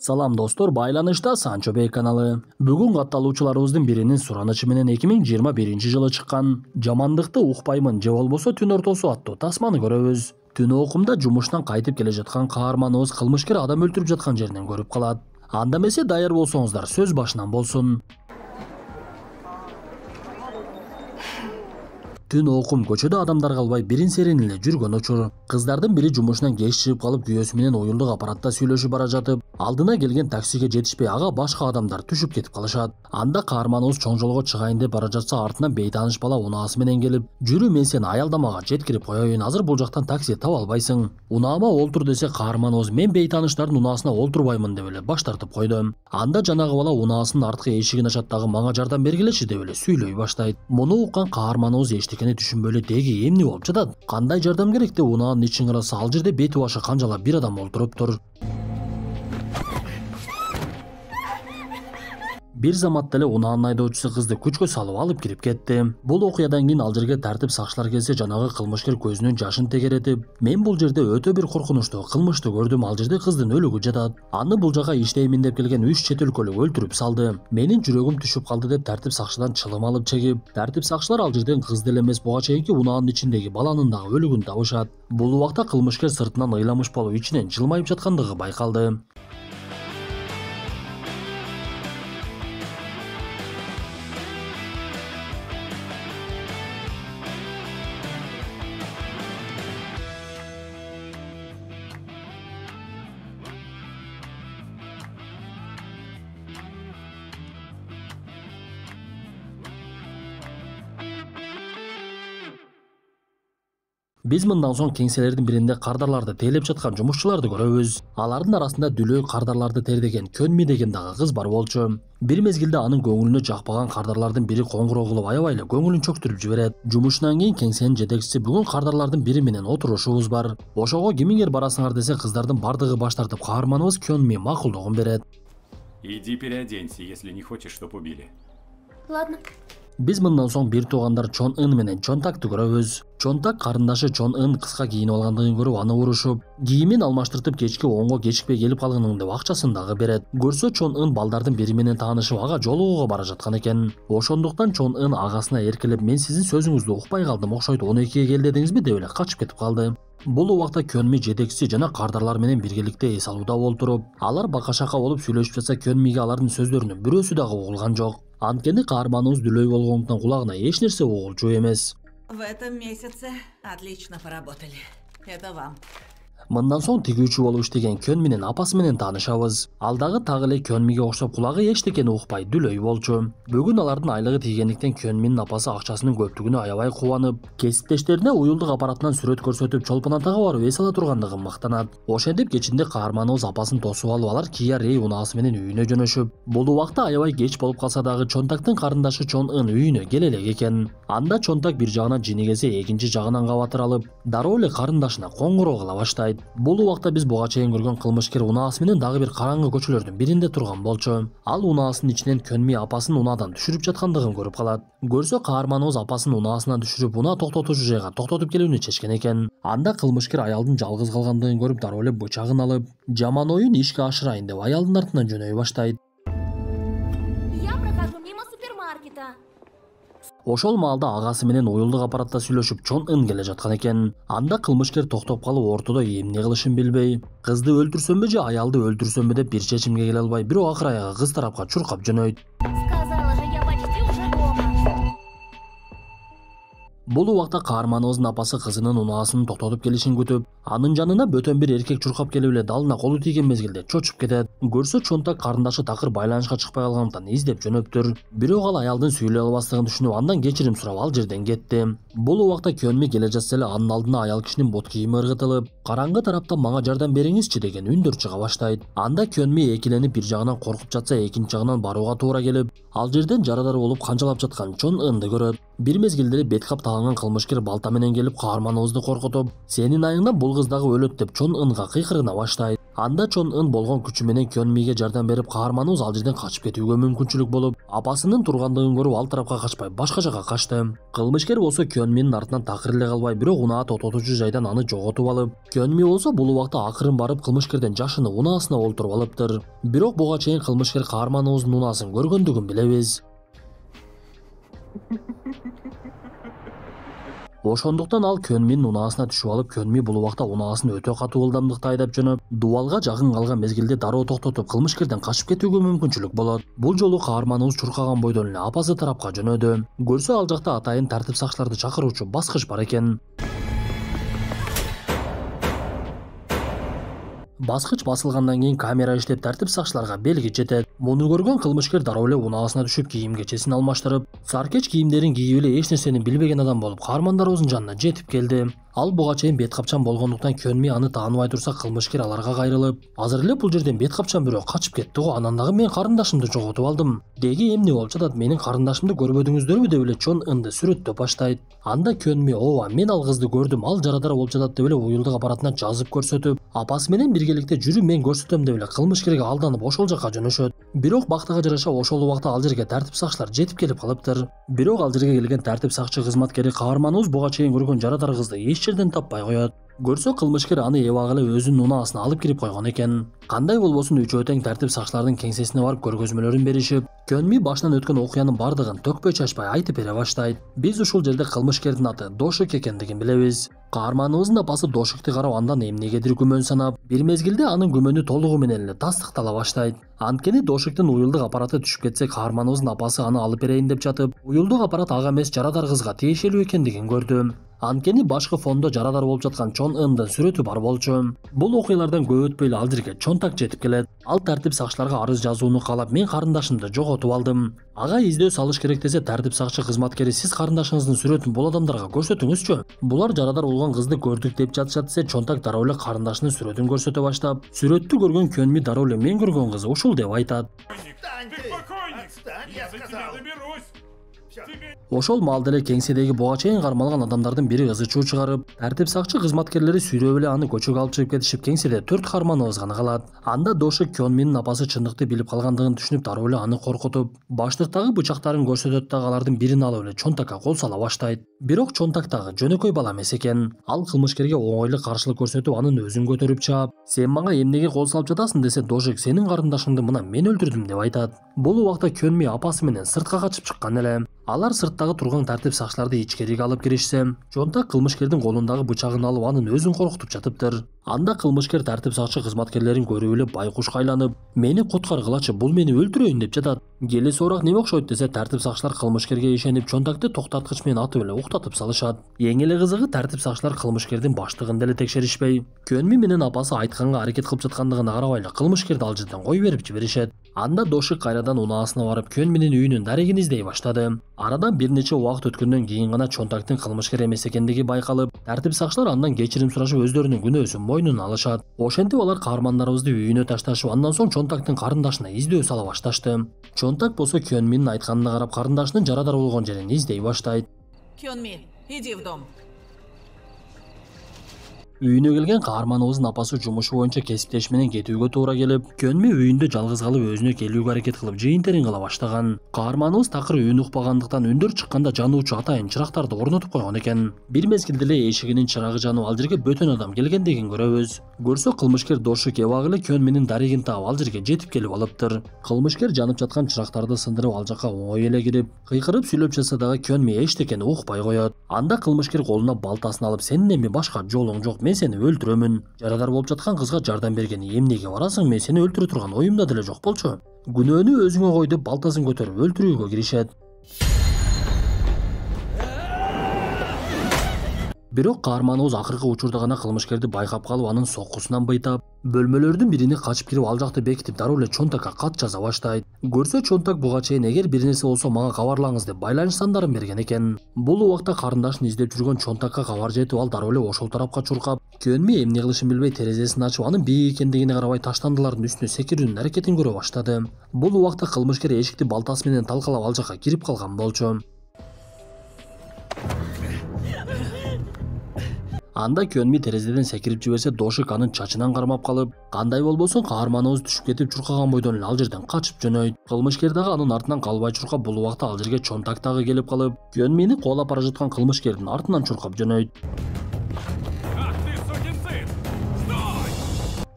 Салам достор, байланышта Санчо Бей каналы. Бүгүн катталуучуларыбыздын биринин суранычы менен 2021-жылы чыккан "Жамандыкты укпаймын же болбосо түн ортосу" аттуу тасманы көрөбүз. Түн окумда жумуштан кайтып келе жаткан каарманыбыз кылмышкер адам өлтүрүп жаткан жеринен көрүп калат. Анда эмесе даяр болсоңуздар, сөз башынан болсун. Түн окум көчөдө адамдар калбай бирин серин эле жүргөн учур. Кыздардын бири жумушунан кеч чыгып калып күйөөсү менен уюлдук аппаратта сүйлөшүп бара жатып, алдына келген таксиге жетишпей ага башка адамдар түшүп кетип калышат. Анда каарманыбыз чоң жолго чыгайын деп бара жатса, артынан бейтааныш бала унаасы менен келип, "Жүрү, мен сени аялдамага жеткирип коеюн, азыр бул жактан такси таба албайсың. Унаама олтур" десе, каарманыбыз "Мен бейтааныштардын унаасына олтурбаймын" деп эле баш тартып койду. Анда жанагы бала унаасынын арткы эшигин ачат дагы "Мага жардам бергилечи" деп эле сүйлөй баштайт. Муну уккан каарманыбыз эчтекени түшүнбөй эле "Деги эмне болуп жатат? Кандай жардам керек" деп унаанын ичин караса, ал жерде бети башы канжалап бир адам олтуруптур. Бир заматта эле унаанын айдоочусу кызды күчкө салып алып кирип кетти. Бул окуядан кийин ал жерге тартип сакчылар келсе, жанагы кылмышкер көзүнүн жашын тегеретип, "Мен бул жерде өтө бир коркунучтуу кылмышты көрдүм, ал жерде кыздын өлүгү жатат. Аны бул жака иштеймин деп келген 3 чет өлкөлүк өлтүрүп салды. Менин жүрөгүм түшүп калды" деп тартип сакчыдан чылым алып чегип, тартип сакчылар ал жерден кызды эле эмес, буга чейинки унаанын ичиндеги баланын дагы өлүгүн табышат. Бул убакта кылмышкер сыртынан ыйламыш болуп ичинен жылмайып жаткандыгы байкалды. Биз мындан соң кеңселердин биринде кардарларды тейлеп жаткан жумушчуларды көрөбүз. Алардын арасында дүлөө кардарларды тердеген Көнми деген дагы кыз бар болчу. Бир мезгилде анын көңүлүнө жакпаган кардарлардын бири коңгуроо кылып аябай эле көңүлүн чөктүрүп жиберет. Жумушунан кийин кеңсенин жетекчиси "Бүгүн кардарлардын бири менен отурушубуз бар. Ошого кимиңер барасыңар" десе, кыздардын бардыгы баш тартып, каарманыбыз Көнми макулдугун берет. Иди переоденься, если не хочешь, чтоб убили. Ладно. Биз мындан соң бир туугандар Чон Ын менен Чонтакты көрөбүз. Чонтак карындашы Чон Ын кыска кийинип алгандыгын көрүп, аны урушуп, кийимин алмаштыртып кечки 10го кечикпей келип калгының деп акчасын дагы берет. Көрсө Чон Ын балдардын бири менен таанышып, ага жолугууга бара жаткан экен. Ошондуктан Чон Ын агасына эркелеп, "Мен сиздин сөзүңүздү укпай калдым, окшойт 12ге кел дедиңизби" деп эле качып кетип калды. Бул убакта Көнми жетекчиси жана кардарлар менен биргеликте эс алууда болтуруп, алар бака-шака болуп сүйлөшүп жатса, Көнмиге алардын сөздөрүнүн бирөөсү дагы угулган жок. Анткени каарманыбыз дүлөй болгондуктан кулагына эч нерсе угулчу эмес. В этом месяце отлично поработали. Это вам. Мындан соң тигүүчү болуп иштеген Көн менен апасы менен таанышабыз. Ал дагы так эле Көнмиге окшоп кулагы эчтекени укпай дүлөй болчу. Бүгүн алардын айлыгы тийгендиктен Көнминин апасы акчасынын көптүгүнө аябай кубанып, кесиптештерине уюлдук аппаратынан сүрөт көрсөтүп, Чолпон атага барып эс ала тургандыгын мактанат. Ошентип кечинде каарманыбыз апасын тосуп алып, алар Кия Рей унаасы менен үйүнө жөнөшүп, бул убакта аябай кеч болуп калса дагы Чонтактын карындашы Чон Ын үйүнө келе элек экен. Анда Чонтак бир жагынан жини келсе, экинчи жагынан кабатыр алып, дароо эле карындашына коңгуроо кыла баштайт. Бул убакта биз буга чейин көргөн кылмышкер унаасы менен дагы бир караңгы көчөлөрдүн биринде турган болчу. Ал унаасынын ичинен Көнми апасын унаадан түшүрүп жаткандыгын көрүп калат. Көрсө, каарманыбыз апасын унаасынан түшүрүп, унаа токтотуучу жайга токтотуп келүүнү чечкен экен. Анда кылмышкер аялдын жалгыз калгандыгын көрүп, дароо эле бычагын алып, жаман оюн ишке ашырайын деп аялдын артынан жөнөй баштайт. Я прохожу мимо супермаркета. Ошол маалда агасы менен уюлдук аппаратта сүйлөшүп Чон Ын келе жаткан экен. Анда кылмышкер токтоп калып, ортодо эмне кылышын билбей, кызды өлтүрсөмбү же аялды өлтүрсөмбү деп бир чечимге келе албай, бирок акыр аягы кыз тарапка чуркап жөнөйт. Сказала же, я почти уже дома. Бул убакта каарманыбыздын апасы кызынын унаасын токтотуп келишин күтүп, анын жанына бөтөн бир эркек чуркап келип эле далына колу тийген мезгилде чочуп кетет. Көрсө, Чонтак карындашы такыр байланышка чыкпай калгандыктан издеп жөнөптүр. Бирок ал аялдын сүйлөй албастыгын түшүнүп, андан кечирим сурап ал жерден кетти. Бул убакта Көнми келе жатса эле анын алдына аял кишинин бут кийими ыргытылып, "Караңгы тарапта мага жардам бериңизчи" деген үндөр чыга баштайт. Анда Көнми экиленип бир жагынан коркуп жатса, экинчи жагынан барууга туура келип, ал жерден жарадар болуп канжалап жаткан Чон Ынды көрөт. Бир мезгилде бет кап тагылган кылмышкер балта менен келип каарманыбызды коркутуп, "Сенин айыңдан бул кыз дагы өлөт" деп чон ынга кыйкырына баштайт. Анда чон ын болгон күчү менен Кёнмиге жардам берип, каарманыбыз ал жерден качып кетүүгө мүмкүнчүлүк болуп, апасынын тургандыгын көрүп ал тарапка качпай башка жака качты. Кылмышкер болсо Кёнминин артынан такыр эле калбай, бирок унаа тототуучу жайдан аны жоготуп алып, Кёнми болсо бул убакта акырын барып кылмышкерден жашынып унаасына олтуруп алыптыр. Бирок буга чейин кылмышкер каарманыбыздын унаасын көргөндүгүн билебиз. Ошондуктан ал Кёнминин унаасына түшүп алып, Кёнми бул убакта унаасын өтө катуу ылдамдыкта айдап жөнөп, дубалга жакын калган мезгилде дароо токтотуп, кылмышкерден качып кетүүгө мүмкүнчүлүк болот. Бул жолу каарманыбыз чуркаган бойдон эле апасы тарапка жөнөдү. Көрсө ал жакта атайын тартип сакчыларды чакыруучу баскыч бар экен. Баскыч басылгандан кийин камера иштеп тартип сакчыларга белги жетет. Муну көргөн кылмышкер дароо эле унаасына түшүп кийим кечесин алмаштырып, саркеч кийимдерин кийип эле эч нерсени билбеген адам болуп каармандарыбыздын жанына жетип келди. Ал буга чейин бет капчан болгондуктан Кёнми аны тааныбай турса, кылмышкер аларга кайрылып, "Азыр эле бул жерден бет капчан бирөө качып кетти го, анан дагы мен карындашымды жоготуп алдым. Деги эмне болуп жатат, менин карындашымды көрбөдүңүздөрбү" деп эле чон ынды сүрөттөп баштайт. Анда Кёнми "Ооба, мен ал кызды көрдүм, ал жарадар болуп жатат" деп эле уюлдук аппаратына жазып көрсөтүп, апасы менен биргеликте "Жүрү, мен көрсөтөм" деп эле кылмышкерге алданып ошол жака жөнөшөт. Бирок бактыга жараша ошол убакта ал жерге тартип сакчылар жетип келип калыптыр. Бирок ал жерге келген тартип сакчы кызматкери каарманыбыз буга чейин көргөн жарадар кызды эч жерден таппай коет. Көрсө кылмышкер аны эбак эле өзүнүн унаасына алып кирип койгон экен. Кандай болбосун үчөө тең тартип сакчылардын кеңсесине барып көргөзмөлөрүн беришип, Кёнми башынан өткөн окуянын бардыгын төкпөй чачпай айтып бере баштайт. Биз ушул жерде кылмышкердин аты Дошик экендигин билебиз. Каарманыбыздын апасы Дошикти карап, андан эмнегедир күмөн санап, бир мезгилде анын күмөнү толугу менен эле тастыктала баштайт. Анткени Дошиктин уюлдук аппараты түшүп кетсе, каарманыбыздын апасы аны алып берейин деп жатып, уюлдук аппарат ага эмес жарадар кызга тиешелүү экендигин көрдү. Анткени башкы фондо жарадар болуп жаткан чон ындын сүрөтү бар болчу. Бул окуялардан көп өтпөй эле ал жерге чонтак жетип келет. Ал тартип сакчыларга арыз жазууну каалап, "Мен карындашымды жоготуп алдым. Ага издөө салыш керек" десе, тартип сакчы кызматкери "Сиз карындашыңыздын сүрөтүн бул адамдарга көрсөтүңүзчү. Булар жарадар болгон кызды көрдүк" деп жатышат десе, чонтак дароо эле карындашынын сүрөтүн көрсөтө баштап, сүрөттү көргөн Кёнми дароо эле "Мен көргөн кыз ушул" деп айтат. Я за тебя доберусь! Ошол маалда эле кеңседеги буга чейин кармалган адамдардын бири ызы чуу чыгарып, тартип сакчы кызматкерлери сүйрөп эле аны көчөгө алып чыгып кетишип, кеңседе 4 карманыбыз гана калат. Анда Дошик Кёнминин апасы чындыкты билип калгандыгын түшүнүп, дароо эле аны коркутуп, баштыктагы бычактарын көрсөтөт дагы алардын бирин алып эле чонтакка кол сала баштайт. Бирок чонтактагы жөнөкөй бала эмес экен. Ал кылмышкерге оңой эле каршылык көрсөтүп, анын өзүн көтөрүп чаап, "Сен мага эмнеге кол салып жатасың" десе, Дошик "Сенин карындашыңды мына мен өлтүрдүм" деп айтат. Бул убакта Кёнми апасы менен сыртка качып чыккан эле. Алар сырттагы турган тартип сакчыларды ичкериге алып киришсе, чонтак кылмышкердин колундагы бычагын алып анын өзүн коркутуп жатыптыр. Анда кылмышкер тартип сакчы кызматкерлерин көрүп эле байкушка айланып, "Мени куткаргылачы, бул мени өлтүрөйүн" деп жатат. "Келе соорак неме окшойт" десе, тартип сакчылар кылмышкерге ишенип, чонтакты токтоткуч менен атып эле уктатып салышат. Эң эле кызыгы, тартип сакчылар кылмышкердин баштыгын деле текшеришпей, Кёнми менен апасы айтканга аракет кылып жаткандыгына карабай эле кылмышкерди ал жерден кой берип жиберишет. Анда Дошик кайрадан унаасына барып, Кёнминин үйүнүн дарегин издей баштады. Арадан бир нече убакыт өткөндөн кийин гана чонтактын кылмышкер эмес экендиги байкалып, тартип сакчылар андан кечирим сурашып өздөрүнүн күнөөсүн мойнуна алышат. Ошентип алар каармандарыбызды үйүнө ташташып, андан соң чонтактын карындашына издөө сала башташты. Чонтак болсо Кёнминин айтканына карап, карындашынын жарадар болгон жерин издей баштайт. Кёнми, иди в дом. Үйүнө келген каарманыбыздын апасы жумушу боюнча кесиптеш менен кетүүгө туура келип, Кёнми үйүндө жалгыз калып өзүнө келүүгө аракет кылып жыйынтерин кыла баштаган. Каарманыбыз такыр үн укпагандыктан үндөр чыкканда жануучу атайын чырактарды орнотуп койгон экен. Бир мезгилде эле эшигинин чырагы жанып, ал жерге бөтөн адам келгендигин көрөбүз. Көрсө кылмышкер Дошик эбак эле Кёнминин дарегин таап ал жерге жетип келип алыптыр. Кылмышкер жанып жаткан чырактарды сындырып ал жака оңой эле кирип, кыйкырып сүйлөп жатса дагы Кёнми эчтекени укпай коет. Анда кылмышкер колуна балтасын алып, "Сенин эми башка жолуң жок, мен сени өлтүрөмүн. Жарадар болуп жаткан кызга жардам бергени эмнеге барасың? Мен сени өлтүрө турган оюмда деле жок болчу. Күнөөнү өзүңө кой" деп балтасын көтөрүп өлтүрүүгө киришет. Бирок каарманыбыз акыркы учурда гана кылмышкерди байкап калып, анын соккусунан быйтап, бөлмөлөрдүн бирине качып кирип, ал жакты бекитип, дароо эле чонтакка кат жаза баштайт. Көрсө чонтак буга чейин "Эгер бир нерсе болсо мага кабарлаңыз" деп байланыш сандарын берген экен. Бул убакта карындашын издеп жүргөн чонтакка кабар жетип, ал дароо эле ошол тарапка чуркап, Кёнми эмне кылышын билбей терезесин ачып, анын бийик экендигине карабай таштандылардын үстүнө секирүүнүн аракетин көрө баштады. Бул убакта кылмышкер эшикти балтасы менен талкалап ал жака кирип калган болчу. Анда Көнми терезеден секирип жиберсе, Дошик анын чачынан кармап калып, кандай болбосун каарманыбыз түшүп кетип чуркаган бойдон эле ал жерден качып жөнөйт. Кылмышкер дагы анын артынан калбай чуркап, бул убакта ал жерге Чонтак дагы келип калып, Көнмини кубалап бара жаткан кылмышкердин артынан чуркап жөнөйт. Ах ты, сукин сын! Стой!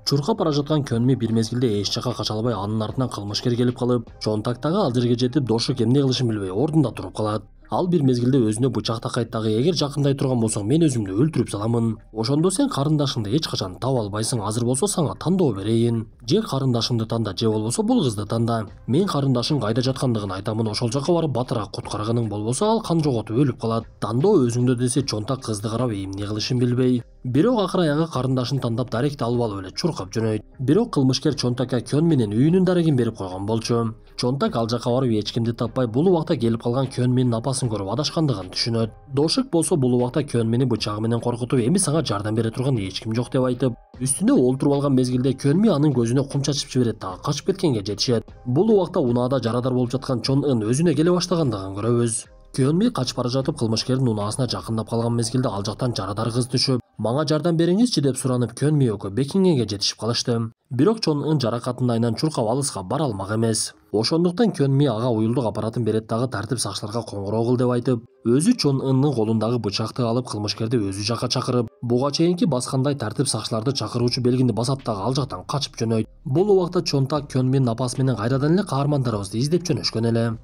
Чуркап бара жаткан Көнми бир мезгилде эч жака кача албай, анын артынан кылмышкер келип калып, Чонтак дагы ал жерге жетип, Дошик эмне кылышын билбей ордунда туруп калат. Ал бир мезгилде өзүнө бычак такайт дагы, эгер жакындай турган болсоң мен өзүмдү өлтүрүп саламын. Ошондо сен карындашыңды эч качан таба албайсың, азыр болсо сага тандоо берейин. Же карындашыңды танда, же болбосо бул кызды танда. Мен карындашың кайда жаткандыгын айтамын, ошол жака барып батыраак куткаргының болбосо ал кан жоготуп өлүп калат. Тандоо өзүңдө десе, Чонтак кызды карап эмне кылышын билбей. Бирок акыр аягы карындашын тандап даректи алып алып эле чуркап жөнөйт. Бирок кылмышкер Чонтакка Көнминин үйүнүн дарегин берип койгон болчу. Чонтак ал жака барып эч кимди таппай, бул убакта келип калган Көнминин апасын көрүп адашкандыгын түшүнөт. Дошик болсо бул убакта Көнмини бычагы менен коркутуп, эми сага жардам бере турган эч ким жок деп айтып, үстүнө олтуруп алган мезгилде Көнми анын көзүнө кум чачып жиберет дагы качып кеткенге жетишет. Бул убакта унаада жарадар болуп жаткан Чон Ын өзүнө келе баштагандыгын көрөбүз. Көнми качып бара жатып кылмышкердин унаасына жакындап калган мезгилде ал жактан жарадар кыз түшүп, мага жардам бериңизчи деп суранып, Көнми экөө Бекингенге жетишип калышты. Бирок Чон Ын жаракатынын айынан чуркап алыска бара алмак эмес. Ошондуктан Көнми ага уюлдук аппаратын берет дагы тартип сакчыларга коңгуроо кыл деп айтып, өзү Чон Ыннын колундагы бычакты алып кылмышкерди өзү жака чакырып, буга чейинки баскандай тартип сакчыларды чакыруучу белгини басат дагы ал жактан качып жөнөйт. Бул убакта Чонтак Көнминин апасы менен кайрадан эле каармандарыбызды издеп жөнөшкөн эле.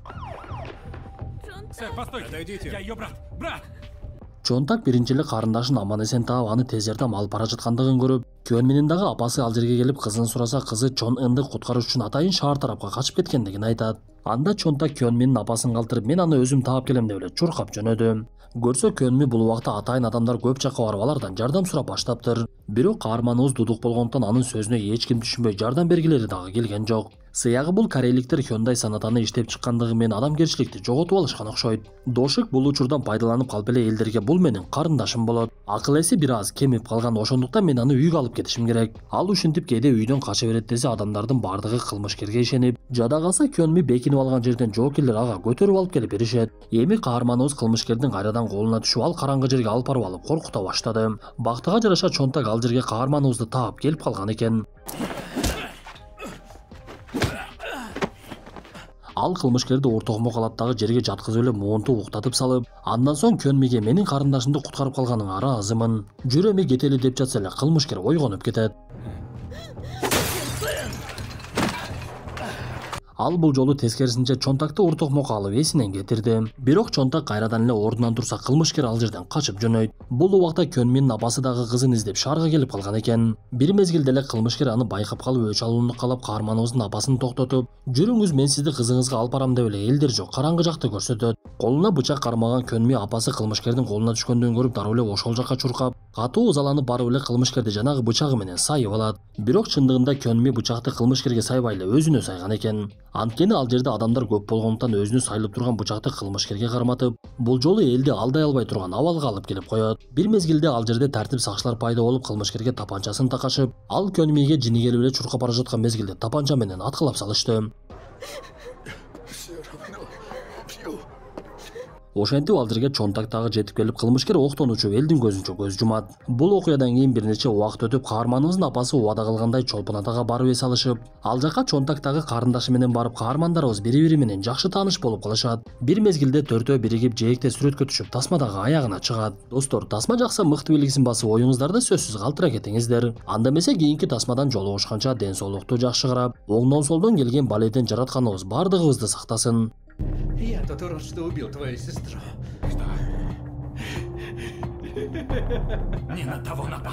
Сэр, постойте! Отойдите. Я ее брат! Брат! Чонтак биринчи эле карындашын аман эсен таап, аны тез жардам алып бара жаткандыгын көрүп, Көнминин дагы апасы ал жерге келип кызын сураса, кызы Чон Ынды куткарыш үчүн атайын шаар тарапка качып кеткендигин айтат. Анда Чонтак Көнминин апасын калтырып, мен аны өзүм таап келем деп эле чуркап жөнөдү. Көрсө Көнми бул убакта атайын адамдар көп жакка барып алардан жардам сурап баштаптыр. Бирок каарманыбыз дудук болгондуктан анын сөзүнө эч ким түшүнбөй, жардам бергилери дагы келген жок. Сыягы бул корейликтер Hyundai Sonatаны иштеп чыккандыгы менен адамгерчиликти жоготуп алышкан окшойт. Дошик бул учурдан пайдаланып калып эле элдерге бул менин карындашым болот. Акыл эси бир аз кемип калган, ошондуктан мен аны үйгө алып кетишим керек. Ал ушинтип кээде үйдөн кача берет десе, адамдардын бардыгы кылмышкерге ишенип, жада калса Көнми бекинип алган жерден жоокерлер ага көтөрүп алып келип беришет. Эми каарманыбыз кылмышкердин кайрадан колуна түшүп, ал караңгы жерге алып барып алып коркута баштады. Бактыга жараша Чонтак ал жерге каарманыбызды таап келип калган экен. Ал кылмышкерди ортогмо калаттагы жерге жаткызып эле монтуп уктатып салып, андан соң Көнмиге менин карындашымды куткарып калганыңа ыраазымын, жүр эми кетели деп жатса эле кылмышкер ойгонуп кетет. Ал бул жолу тескерисинче Чонтакты уртокмокко алып эсинен кетирди. Бирок Чонтак кайрадан эле ордунан турса, кылмышкер ал жерден качып жөнөйт. Бул убакта Көнминин апасы дагы кызын издеп шаарга келип калган экен. Бир мезгилде эле кылмышкер аны байкап калып, өч алуундукка калап, каарманыбыздын апасын токтотуп, жүрүңүз, мен сизди кызыңызга алып барам деп эле элдер жок караңгы жакты көрсөтөт. Колуна бычак кармаган Көнми апасы кылмышкердин колуна түшкөндөн көрүп дароо эле ошол жака чуркап, катуу ызаланып барып эле кылмышкерди жанагы бычагы менен сайып алат. Бирок чындыгында Көнми бычакты кылмышкерге сайбай эле өзүнө сайган экен. Анткени ал жерде адамдар көп болгондуктан өзүнү сайлып турган бычакты кылмышкерге карматып, бул жолу элди алдай албай турган абалга алып келип коет. Бир мезгилде ал жерде тартип сакчылар пайда болуп, кылмышкерге тапанчасын такашып, ал Көнмиге жини келип эле чуркап бара жаткан мезгилде тапанча менен аткылап салышты. Ошентип ал жерге Чонтак дагы жетип келип, кылмышкер октонуучу элдин көзүнчө көз жумат. Бул окуядан кийин бир нече убакыт өтүп, каарманыбыздын апасы убада кылгандай Чолпон атага барып эс алышып, ал жака Чонтак дагы карындашы менен барып, каармандарыбыз бири-бири менен жакшы тааныш болуп калышат. Бир мезгилде төртөө биригип жээкте сүрөткө түшүп, тасма дагы аягына чыгат. Достор, тасма жакса мыкты белгисин басып, оюңуздарды сөзсүз калтыра кетиңиздер. Анда эмесе кийинки тасмадан жолугушканча ден соолукту жакшы карап, оңдон солдон келген баледен жаратканыбыз бардыгыбызды сактасын. Я тот урод, что убил твою сестру. Что? Не на того напал.